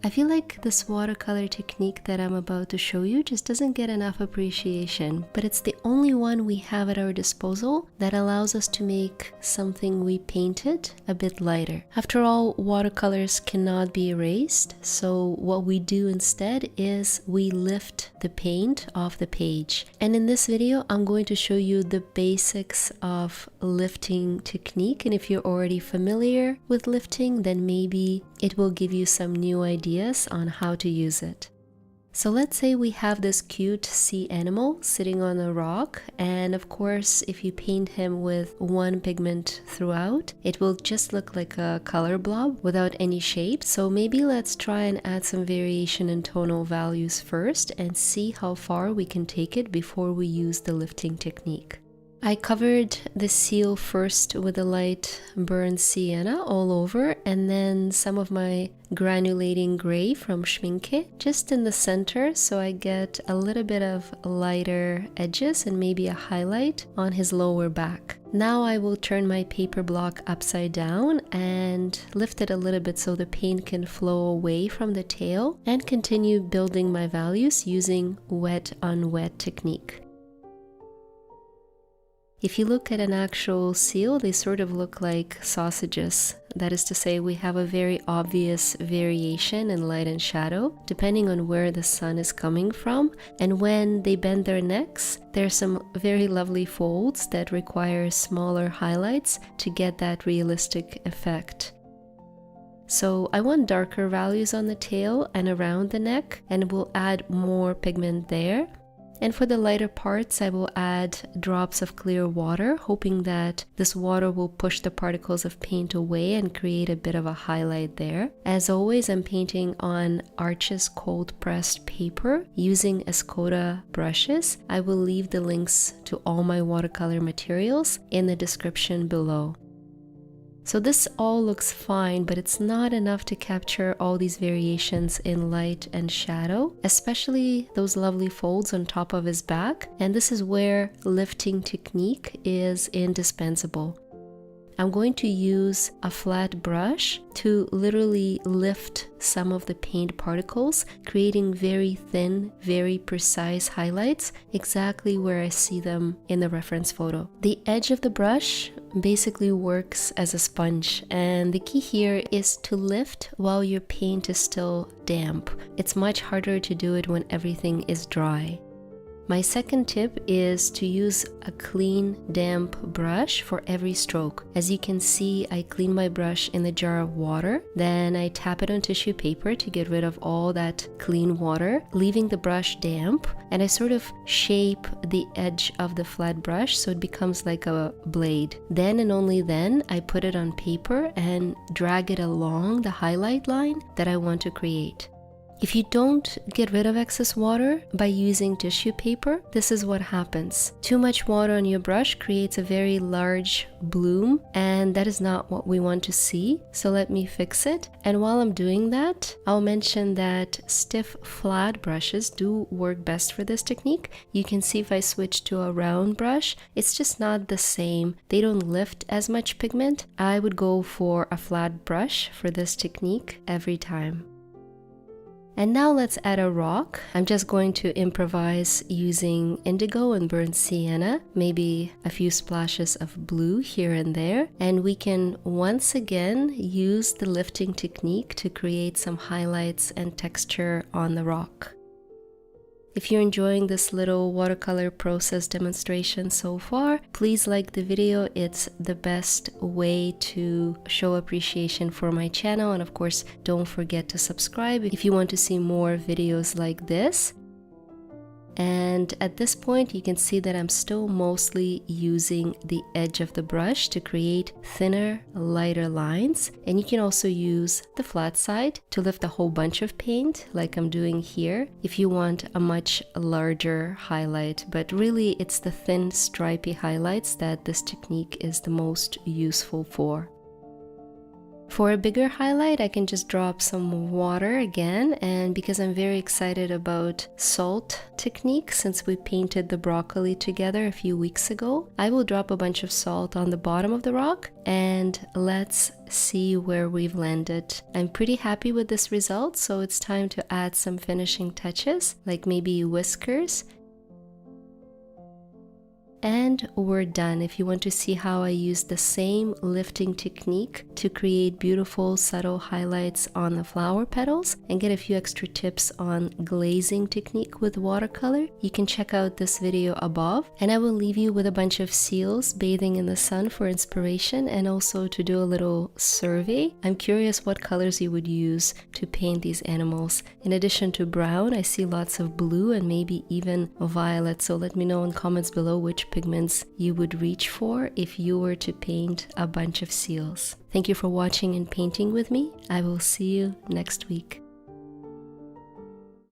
I feel like this watercolor technique that I'm about to show you just doesn't get enough appreciation, but it's the only one we have at our disposal that allows us to make something we painted a bit lighter. After all, watercolors cannot be erased, so what we do instead is we lift the paint off the page. And in this video, I'm going to show you the basics of lifting technique, and if you're already familiar with lifting, then maybe it will give you some new ideas on how to use it. So let's say we have this cute sea animal sitting on a rock, and of course if you paint him with one pigment throughout, it will just look like a color blob without any shape. So maybe let's try and add some variation in tonal values first and see how far we can take it before we use the lifting technique. I covered the seal first with a light burnt sienna all over, and then some of my granulating gray from Schminke just in the center, so I get a little bit of lighter edges and maybe a highlight on his lower back. Now I will turn my paper block upside down and lift it a little bit so the paint can flow away from the tail, and continue building my values using wet on wet technique. If you look at an actual seal, they sort of look like sausages. That is to say, we have a very obvious variation in light and shadow, depending on where the sun is coming from. And when they bend their necks, there's some very lovely folds that require smaller highlights to get that realistic effect. So I want darker values on the tail and around the neck, and we'll add more pigment there. And for the lighter parts, I will add drops of clear water, hoping that this water will push the particles of paint away and create a bit of a highlight there. As always, I'm painting on Arches cold pressed paper using Escoda brushes. I will leave the links to all my watercolor materials in the description below. So this all looks fine, but it's not enough to capture all these variations in light and shadow, especially those lovely folds on top of his back. And this is where lifting technique is indispensable. I'm going to use a flat brush to literally lift some of the paint particles, creating very thin, very precise highlights exactly where I see them in the reference photo. The edge of the brush basically works as a sponge, and the key here is to lift while your paint is still damp. It's much harder to do it when everything is dry. My second tip is to use a clean, damp brush for every stroke. As you can see, I clean my brush in the jar of water, then I tap it on tissue paper to get rid of all that clean water, leaving the brush damp, and I sort of shape the edge of the flat brush so it becomes like a blade. Then and only then, I put it on paper and drag it along the highlight line that I want to create. If you don't get rid of excess water by using tissue paper, this is what happens. Too much water on your brush creates a very large bloom, and that is not what we want to see. So let me fix it. And while I'm doing that, I'll mention that stiff flat brushes do work best for this technique. You can see if I switch to a round brush, it's just not the same. They don't lift as much pigment. I would go for a flat brush for this technique every time. And now let's add a rock. I'm just going to improvise using indigo and burnt sienna, maybe a few splashes of blue here and there. And we can once again use the lifting technique to create some highlights and texture on the rock. If you're enjoying this little watercolor process demonstration so far, please like the video. It's the best way to show appreciation for my channel. And of course, don't forget to subscribe if you want to see more videos like this. And at this point, you can see that I'm still mostly using the edge of the brush to create thinner, lighter lines. And you can also use the flat side to lift a whole bunch of paint, like I'm doing here, if you want a much larger highlight. But really, it's the thin, stripy highlights that this technique is the most useful for. For a bigger highlight, I can just drop some water again, and because I'm very excited about salt technique since we painted the broccoli together a few weeks ago, I will drop a bunch of salt on the bottom of the rock and let's see where we've landed. I'm pretty happy with this result, so it's time to add some finishing touches, like maybe whiskers. And we're done. If you want to see how I use the same lifting technique to create beautiful subtle highlights on the flower petals and get a few extra tips on glazing technique with watercolor, you can check out this video above, and I will leave you with a bunch of seals bathing in the sun for inspiration and also to do a little survey. I'm curious what colors you would use to paint these animals. In addition to brown, I see lots of blue and maybe even violet, so let me know in comments below which pigments you would reach for if you were to paint a bunch of seals. Thank you for watching and painting with me. I will see you next week.